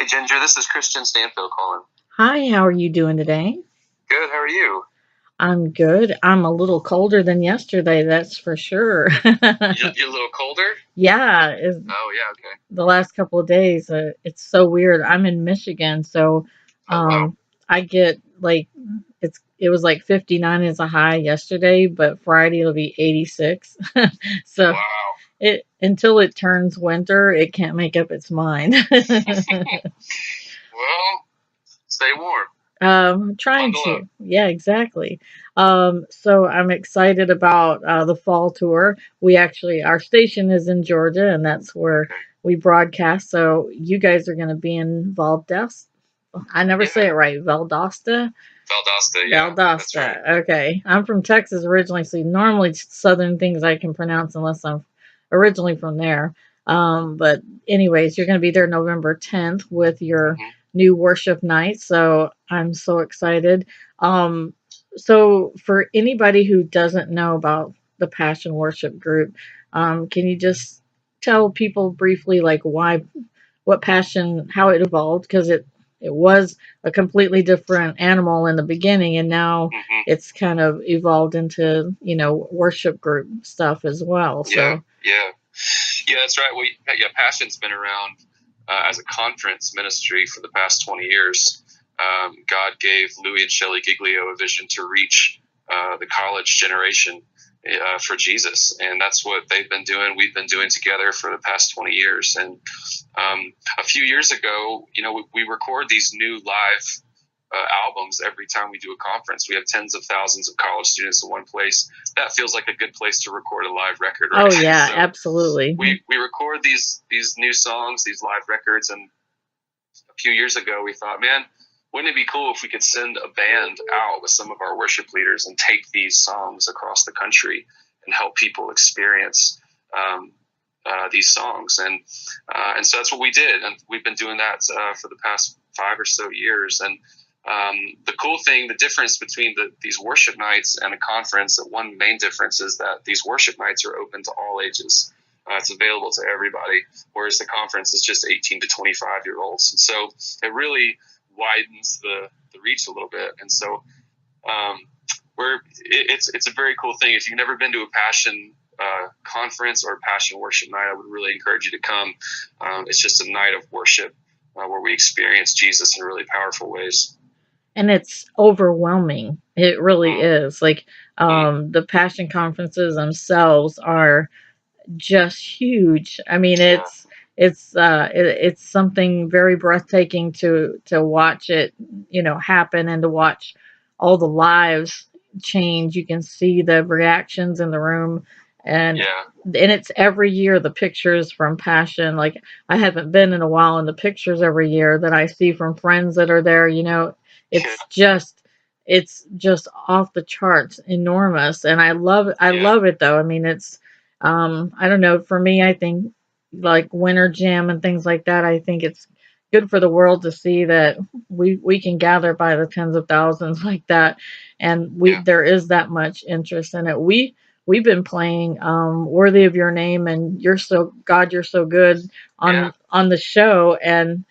Hey Ginger, this is Christian Stanfield calling. Hi, how are you doing today? Good, how are you? I'm good. I'm a little colder than yesterday, that's for sure. You're a little colder? Yeah, Oh, yeah, okay. the last couple of days, it's so weird. I'm in Michigan, so Oh, wow. I get like it was like 59 as a high yesterday, but Friday it'll be 86. So Wow. it until it turns winter, it can't make up its mind. Well, stay warm. Trying Bundle up. to. Yeah, exactly. So I'm excited about the fall tour. Our station is in Georgia, and that's where Okay. we broadcast. So you guys are going to be in Valdosta. I never say Yeah, it right. Valdosta? Valdosta, yeah, that's right. Valdosta. Okay. I'm from Texas originally, so normally southern things I can pronounce unless I'm originally from there. But anyways, you're going to be there November 10th with your hmm new worship night. So I'm so excited. Um, so for anybody who doesn't know about the Passion Worship Group, can you just tell people briefly like what Passion, how it evolved? Because it was a completely different animal in the beginning, and now hmm it's kind of evolved into worship group stuff as well. Yeah, So yeah. Yeah, that's right. Yeah, Passion's been around as a conference ministry for the past 20 years. God gave Louis and Shelley Giglio a vision to reach the college generation for Jesus, and that's what they've been doing. We've been doing together for the past 20 years. And a few years ago, we record these new live albums every time we do a conference. We have tens of thousands of college students in one place. That feels like a good place to record a live record, right? oh yeah, So absolutely. we record these new songs, these live records, and a few years ago we thought, man, wouldn't it be cool if we could send a band out with some of our worship leaders and take these songs across the country and help people experience these songs, and so that's what we did, and we've been doing that for the past 5 or so years. And the cool thing, the difference between these worship nights and a conference, the one main difference is that these worship nights are open to all ages. It's available to everybody, whereas the conference is just 18 to 25-year-olds. And so it really widens the reach a little bit. And so it's a very cool thing. If you've never been to a Passion conference or a Passion worship night, I would really encourage you to come. It's just a night of worship where we experience Jesus in really powerful ways. And it's overwhelming. It really Mm, is. Like mm, the Passion conferences themselves are just huge. I mean, yeah, it's something very breathtaking to watch it, happen, and to watch all the lives change. You can see the reactions in the room, and yeah, it's every year the pictures from Passion. Like I haven't been in a while, and the pictures every year that I see from friends that are there, yeah, it's just off the charts, enormous, and I yeah, love it though. I mean, it's I don't know. For me, I think like Winter Jam and things like that. I think it's good for the world to see that we can gather by the tens of thousands like that, and we yeah, there is that much interest in it. We've been playing "Worthy of Your Name" and You're So Good" yeah, on the show, and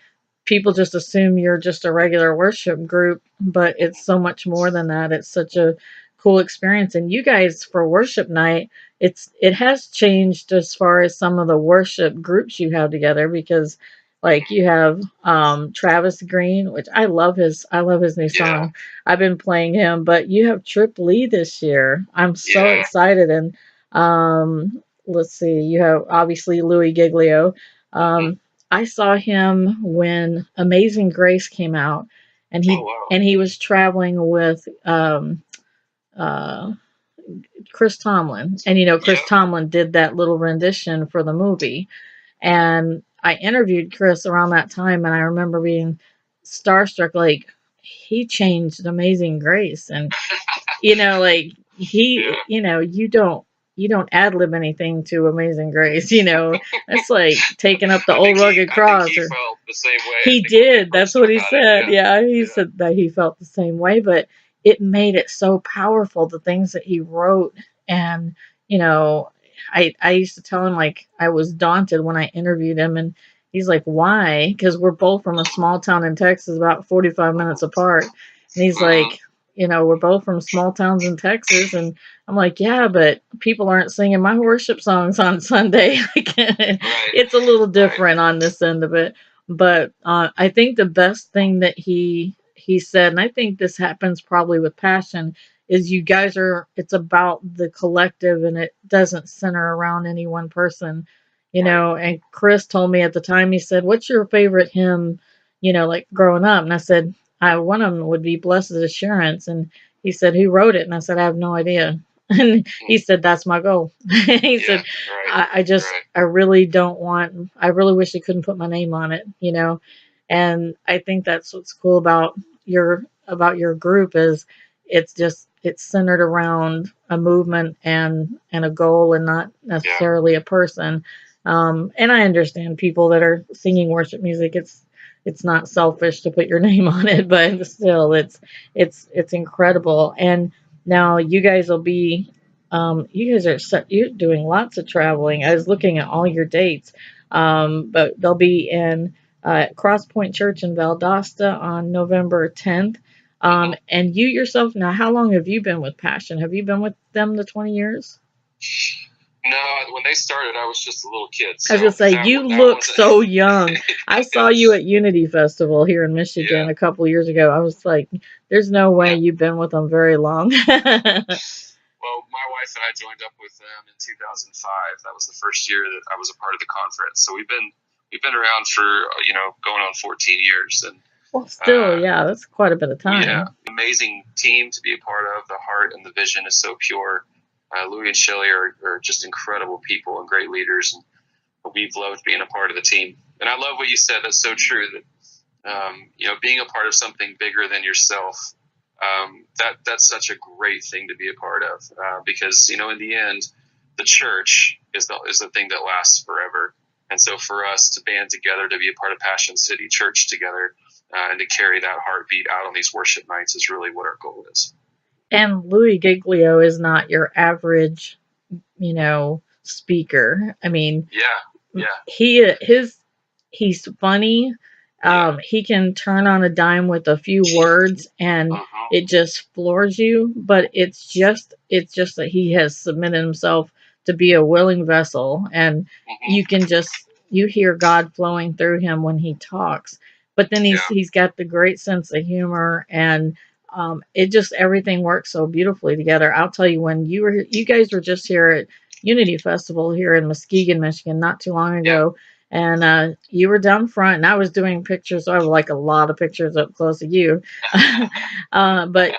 people just assume you're just a regular worship group, but it's so much more than that. It's such a cool experience. And you guys for worship night, it has changed as far as some of the worship groups you have together because like you have Travis Green, which I love his new yeah, song. I've been playing him, but you have Trip Lee this year. I'm so yeah. excited. And let's see, you have obviously Louis Giglio. hmm Um, I saw him when Amazing Grace came out, and Oh wow. he was traveling with uh, Chris Tomlin, and Chris Yep. Tomlin did that little rendition for the movie, and I interviewed Chris around that time, and I remember being starstruck, like he changed Amazing Grace, and like he, Yeah. you don't ad lib anything to Amazing Grace, that's like taking up the I old think he rugged I think cross. he Or felt the same way. I he think when we did. That's approached him what he about it. said. Yeah. Yeah, he Yeah. said that he felt the same way, but it made it so powerful, the things that he wrote. And, you know, I used to tell him like I was daunted when I interviewed him, and He's like, why? Because we're both from a small town in Texas, about 45 minutes apart. And he's Hmm. like, we're both from small towns in Texas. And I'm like, yeah, but people aren't singing my worship songs on Sunday. Like, Right. it's a little Right. different on this end of it. But I think the best thing that he said, and I think this happens probably with Passion, is you guys are, it's about the collective and it doesn't center around any one person. Right. And Chris told me at the time, he said, what's your favorite hymn, like growing up? And I said, one of them would be Blessed Assurance. And he said, who wrote it? And I said, I have no idea. And he Mm. said, that's my goal. He Yeah. said, Right. I Right. I really don't want, I really wish I couldn't put my name on it. And I think that's what's cool about your group is it's centered around a movement and a goal and not Yeah. necessarily a person. And I understand people that are singing worship music. It's not selfish to put your name on it, but still, it's incredible. And now you guys you're doing lots of traveling. I was looking at all your dates, but they'll be in Cross Point Church in Valdosta on November 10th. Hmm. And you yourself, now, how long have you been with Passion? Have you been with them the 20 years? No, when they started, I was just a little kid, I was so gonna say you that look wasn't. so young. I saw you at Unity Festival here in Yeah. Michigan a couple years ago. I was like, "There's no way Yeah. you've been with them very long." Well, my wife and I joined up with them in 2005. That was the first year that I was a part of the conference. So we've been around for going on 14 years, and Well, still, uh, yeah, that's quite a bit of yeah, time. amazing team to be a part of. The heart and the vision is so pure. Louis and Shelley are just incredible people and great leaders, and we've loved being a part of the team. And I love what you said. That's so true. That being a part of something bigger than yourself. That's such a great thing to be a part of because in the end, the church is the thing that lasts forever. And so for us to band together to be a part of Passion City Church together and to carry that heartbeat out on these worship nights is really what our goal is. And Louis Giglio is not your average, speaker. I mean, Yeah, yeah, his he's funny. yeah. He can turn on a dime with a few words and Uh-huh. it just floors you, but it's just that he has submitted himself to be a willing vessel, and you Hmm. can just you hear God flowing through him when he talks. But then Yeah, he's got the great sense of humor, and it just everything works so beautifully together. I'll tell you, when you guys were just here at Unity Festival here in Muskegon, Michigan, not too long yeah, ago, and you were down front, and I was doing pictures. So I have like a lot of pictures up close of you, but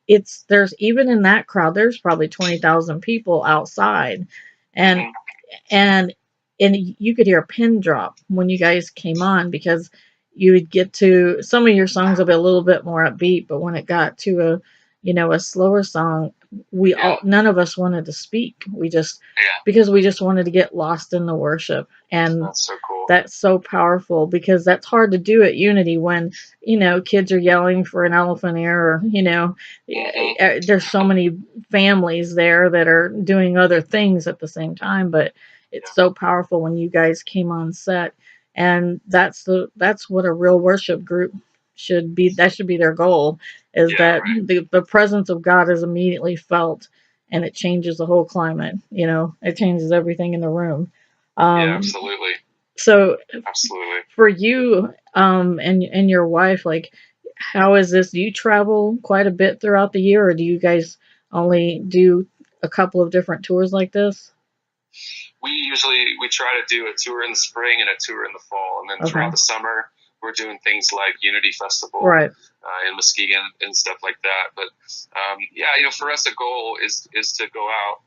it's there's even in that crowd, there's probably 20,000 people outside, and hmm, and and you could hear a pin drop when you guys came on because you would get to some of your songs will be a little bit more upbeat, but when it got to a slower song, we yeah, all none of us wanted to speak. We just yeah. because we just wanted to get lost in the worship, and That's so cool. that's so powerful because that's hard to do at Unity when kids are yelling for an elephant ear, or Hmm. there's so many families there that are doing other things at the same time, but it's Yeah, so powerful when you guys came on set. And that's what a real worship group should be. That should be their goal, is yeah, that right. the presence of God is immediately felt, and it changes the whole climate. It changes everything in the room. Yeah, um absolutely, so absolutely. for you, and your wife, like, how is this? Do you travel quite a bit throughout the year, or do you guys only do a couple of different tours like this? We try to do a tour in the spring and a tour in the fall, and then throughout Okay. the summer we're doing things like Unity Festival Right. in Muskegon and stuff like that. But yeah, for us, a goal is to go out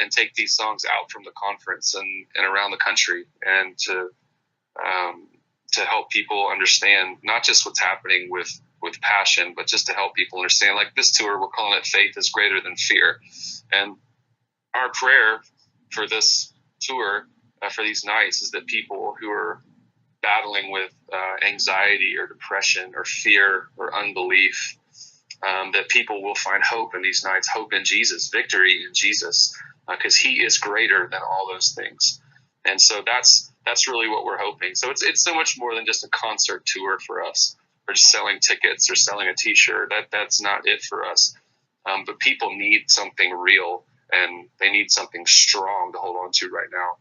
and take these songs out from the conference and around the country, and um, to help people understand not just what's happening with Passion, but just to help people understand. Like this tour, we're calling it "Faith is Greater Than Fear," and our prayer for this tour, for these nights, is that people who are battling with anxiety or depression or fear or unbelief, that people will find hope in these nights, hope in Jesus, victory in Jesus, because He is greater than all those things. And so that's really what we're hoping. So it's so much more than just a concert tour for us, or just selling tickets or selling a T-shirt. That's not it for us. But people need something real, and they need something strong to hold on to right now.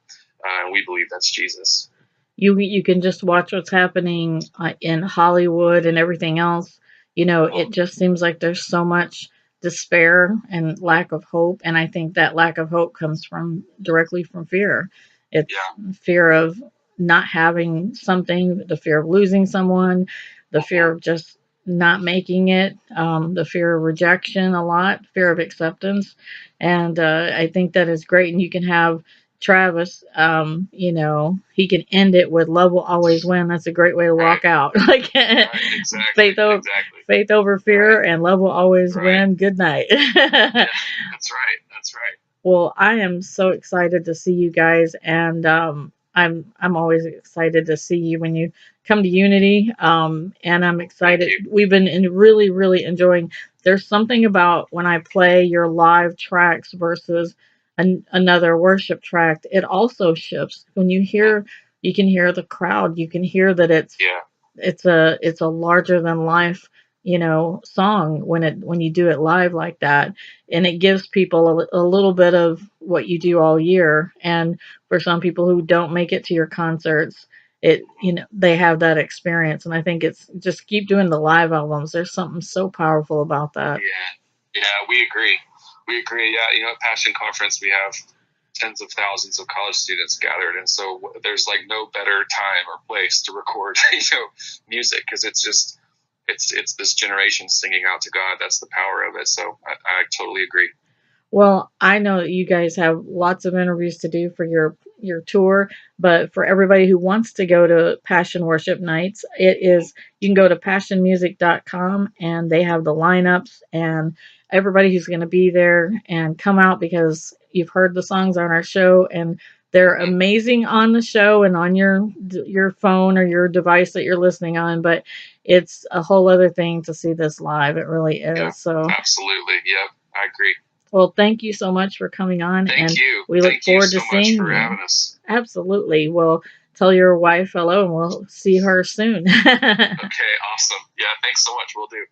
And we believe that's Jesus. You can just watch what's happening in Hollywood and everything else. It just seems like there's so much despair and lack of hope, and I think that lack of hope comes from directly from fear. It's fear of not having something, the fear of losing someone, the fear of just not making it, the fear of rejection, a lot, fear of acceptance, and I think that is great. And you can have Travis, he can end it with "Love will always win." That's a great way to walk out. Like Exactly. Faith over fear, and love will always win. Good night. Yeah, that's right. That's right. Well, I am so excited to see you guys, and I'm always excited to see you when you come to Unity. And I'm excited. We've been really enjoying. There's something about when I play your live tracks versus another worship track. It also shifts when you hear. You can hear the crowd. You can hear that it's a larger than life song when you do it live like that, and it gives people a little bit of what you do all year. And for some people who don't make it to your concerts, they have that experience. And I think it's just keep doing the live albums. There's something so powerful about that. Yeah, we agree. Yeah, at Passion Conference we have tens of thousands of college students gathered, and so there's like no better time or place to record music, because it's this generation singing out to God. That's the power of it. So I totally agree. Well, I know that you guys have lots of interviews to do for your tour, but for everybody who wants to go to Passion Worship Nights, you can go to passionmusic.com, and they have the lineups and everybody who's going to be there, and come out because you've heard the songs on our show, and they're amazing on the show and on your phone or your device that you're listening on, but it's a whole other thing to see this live. It really is. Yeah, so absolutely. Yeah, I agree. Well, thank you so much for coming on. Thank you. We look forward to seeing for you. Having us. Absolutely. Well, tell your wife hello, and we'll see her soon. Okay, awesome. Yeah, thanks so much. We'll do.